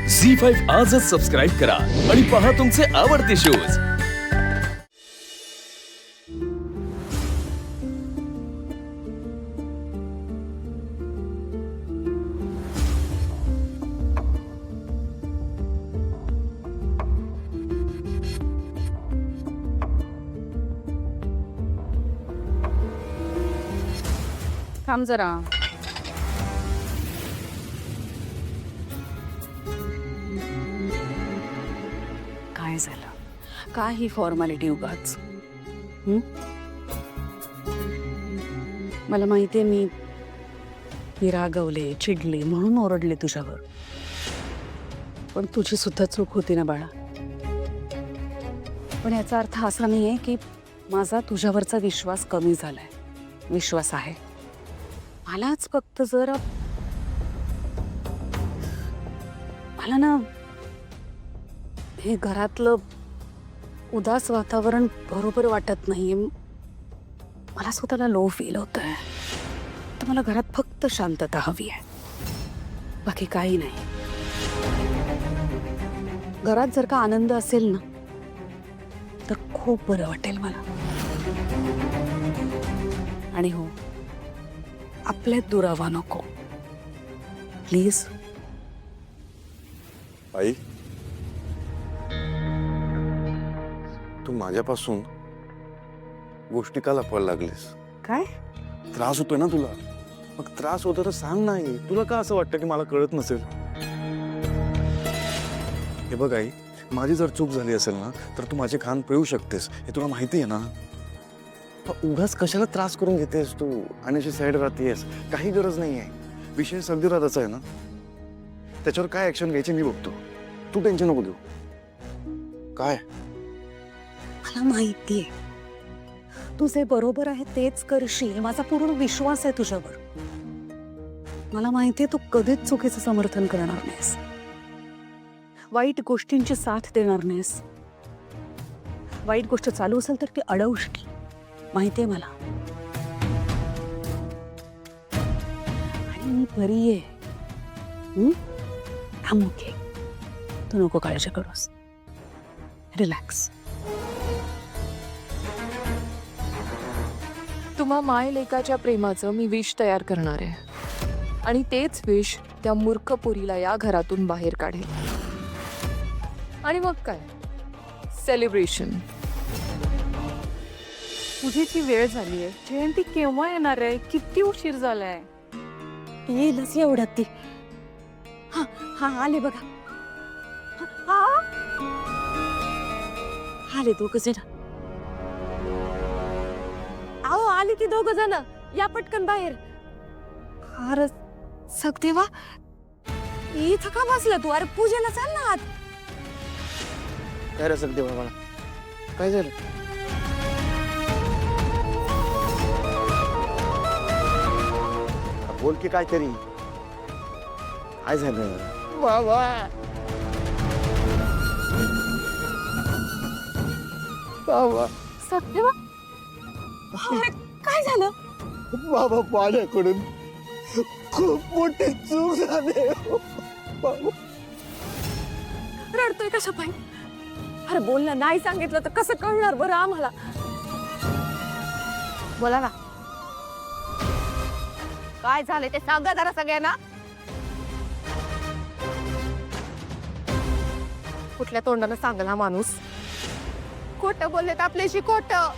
झी5 आजच सबस्क्राईब करा आणि पहा तुमचे आवडते शोज। थांब जरा। काय झालं? काय ही फॉर्मॅलिटी उगाच? मला माहितीये मी रागवले, चिडले म्हणून ओरडले तुझ्यावर, पण तुझी सुद्धा चूक होती ना बाळा। पण याचा अर्थ असा नाहीये की माझा तुझ्यावरचा विश्वास कमी झालाय। विश्वास आहे मलाच, फक्त जरा मला ना हे घरातलं उदास वातावरण बरोबर वाटत नाहीये। मला स्वतःला लो फील होतंय। तर मला घरात फक्त शांतता हवी आहे, बाकी काही नाही। घरात जर का आनंद असेल ना तर खूप बरं वाटेल मला। आणि हो, आपल्यात दुरावा नको प्लीज। आई, तू माझ्यापासून गोष्टी का लपवायला लागलीस? काय त्रास होतोय ना तुला? मग त्रास होतो तर सांग नाही। तुला का असं वाटतं की मला कळत नसेल? हे बघ आई, माझी जर चूक झाली असेल ना तर तू माझे कान पिळू शकतेस, हे तुला माहिती आहे ना। उगाच कशाला त्रास करून घेतेस तू आणि अशी साईड राहतेस? काही गरज नाही आहे। विषय सगळीराधाचा आहे ना, त्याच्यावर काय ऍक्शन घ्यायची मी बघतो, तू टेन्शन नको घेऊ। काय मला माहितीये तू जे बरोबर आहे तेच करशील, माझा पूर्ण विश्वास आहे तुझ्यावर। मला माहितीये तू कधीच चुकीचं समर्थन करणार नाहीस, वाईट गोष्टींची साथ देणार नाहीस। वाईट गोष्ट चालू असेल तर ती अडवशील, माहितीये मला। आणि मी बरी आहे। I'm okay. तू नको काळजी करूस, रिलॅक्स। तुम्हा माय लेकाच्या प्रेमाचं मी विष तयार करणार आहे आणि तेच विष त्या मूर्ख पोरीला या घरातून बाहेर काढेल। आणि मग काय, सेलिब्रेशन। पूजेची वेळ झाली आहे। जयंती केव्हा येणार आहे? किती उशीर झालाय? येईलच एवढ्यात ती। हा हा आले बघा। हा आले दोघ जण। अहो आली ती दोघ जण, या पटकन बाहेर। अरे सगदेवा, इथं का बसला तू? अरे पूजेला चाल ना आत। काय रे सगदेवा बाळा, काय झालं? बोल की काहीतरी, काय झालं? बाबा बाबा सगदेवा, अरे काय झालं? बाबा, पाण्याकडून खूप मोठी चूक झाली बाबा। रडतोय कशा पायी? अरे बोल ना, नाही सांगितलं तर कसं कळणार बरं आम्हाला? बोला ना, काय झालं ते सांगा जरा सगळ्यांना। कुठल्या तोंडानं सांगला माणूस? खोटं बोललेत आपल्याशी, खोटं।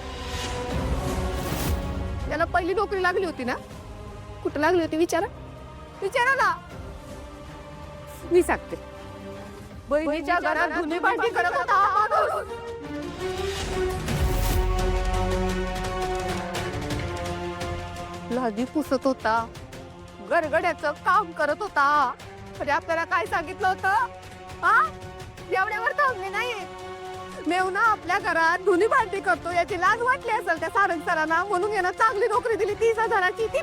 त्याला पहिली नोकरी लागली होती ना? कुठं लागली होती विचारा, विचारा ना। मी सांगते, बहिणीच्या घरात धुणी भांडी करत होता हा माणूस। लादी पुसत होता, गरगड्याचं काम करत होता। अरे आपल्याला काय सांगितलं होतं? हा, एवढ्यावर थांबली नाही। मेवना आपल्या घरात धुणी भांडी करतो याची लाज वाटली असेल त्या सारंग सरांना, म्हणून यानं चांगली नोकरी दिली 30,000ची। ती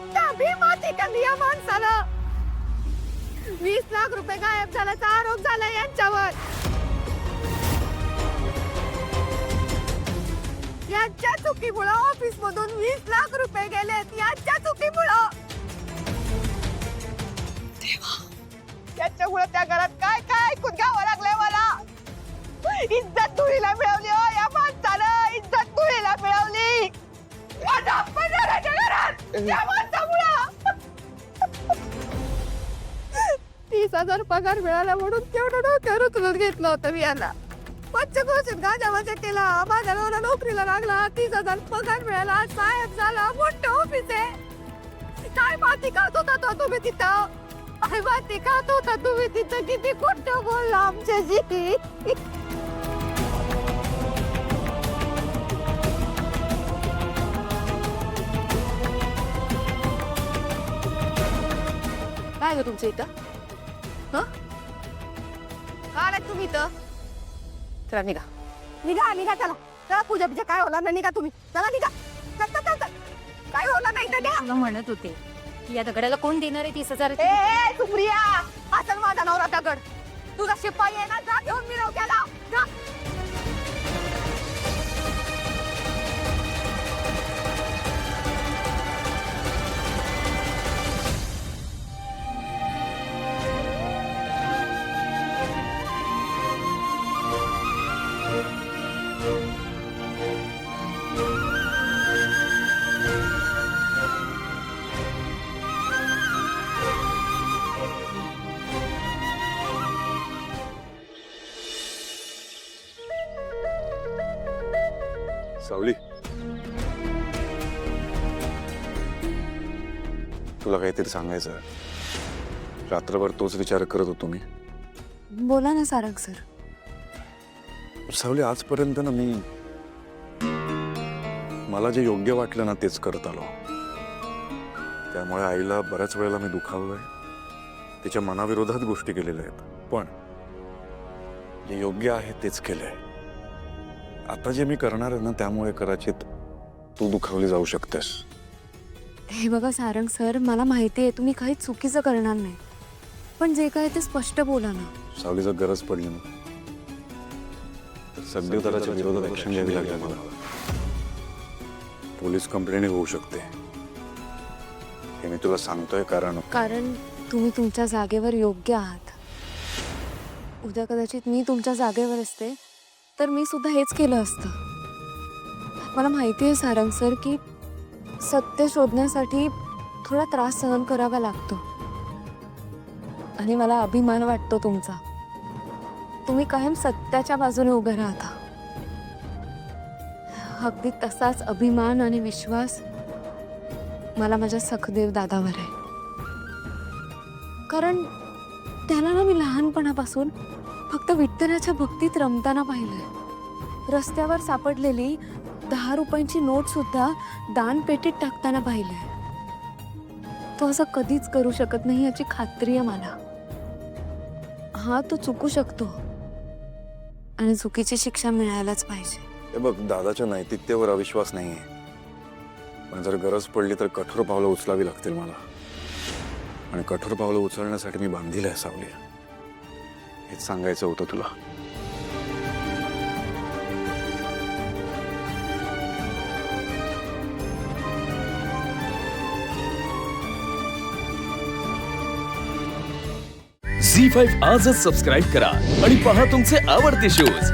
माती टाकली या माणसाला। 20 लाख रुपये गायब झाल्याचा आरोप झाला यांच्यावर। यांच्या चुकीमुळे ऑफिस मधून 20 लाख रुपये गेलेत, यांच्या चुकीमुळे। त्याच्यामुळे त्या घरात काय काय ऐकून 30,000 पगार मिळाला म्हणून केवढं डोक्यावर उचलून घेतलं होतं मी याला. पंचक्रोशीत गाजावाजा केला, माझ्या नवरा नोकरीला लागला, 30,000 पगार मिळाला, साहेब झाला, मोठं ऑफिस आहे. काय माती खात होता तो तुम्ही तिथं? काय माती खात होता तुम्ही तिथं? किती खोटं बोलला आमच्याशी. काय ग तुमचं इथं? हं? का आलात तुम्ही इथं? चला निघा निघा निघा. चला चला, पूजा पूजा काय होणार नाही. निघा तुम्ही, चला निघा. चल, चल, चल, चल. काय होणार नाही इथं. निघा. तुला म्हणत होते की या दगडाला कोण देणार आहे 30,000? ए सुप्रिया, असल माझा नवरा दगड. तुझा शिपाई आहे ना, जा घेऊन मिरव त्याला. जा. सावली, तुला काहीतरी सांगायचं आहे. रात्रभर तोच विचार करत होतो मी. बोला ना सारंग सर. सावली, आजपर्यंत ना मी मला जे योग्य वाटलं ना तेच करत आलो. त्यामुळे आईला बऱ्याच वेळेला मी दुखावलंय, तिच्या मनाविरोधात गोष्टी केलेल्या आहेत. पण जे योग्य आहे तेच केलंय. आता जे मी करणार आहे ना त्यामुळे कदाचित तू दुखावली जाऊ शकतेस. हे बघा सारंग सर, मला माहिती आहे तुम्ही काही चुकीचं करणार नाही, पण जे काय ते स्पष्ट बोला ना. सावली, जर गरज पडली ना तर सगळीतराच्या विरोधात ऍक्शन घ्यावी लागेल मला. पोलीस कंप्लेंट होऊ शकते हे मी तुला सांगतोय, कारण तुम्ही तुमच्या जागेवर योग्य आहात. उद्या कदाचित मी तुमच्या जागेवर असते तर मी सुद्धा हेच केलं असतं. मला माहिती आहे सारंग सर की सत्य शोधण्यासाठी थोडा त्रास सहन करावा लागतो, आणि मला अभिमान वाटतो तुमचा. तुम्ही कायम सत्याच्या बाजूने उभे राहता. अगदी तसाच अभिमान आणि विश्वास मला माझ्या सखदेव दादावर आहे. कारण त्याला ना मी लहानपणापासून फक्त विठ्ठलाच्या भक्तीत रमताना पाहिलंय. रस्त्यावर सापडलेली 10 रुपयांची नोट सुद्धा दानपेटीत टाकताना पाहिलंय. तो असं कधीच करू शकत नाही याची खात्री आहे मला. हा, तो चुकू शकतो आणि चुकीची शिक्षा मिळायलाच पाहिजे. हे बघ, दादाच्या नैतिकतेवर अविश्वास नाहीये, पण जर गरज पडली तर कठोर पावलं उचलावी लागतील मला, आणि कठोर पावलं उचलण्यासाठी मी बांधील आहे सावली. हेच सांगायचं होतं तुला. झी5 आजच सबस्क्राईब करा आणि पहा तुमचे आवडते शोज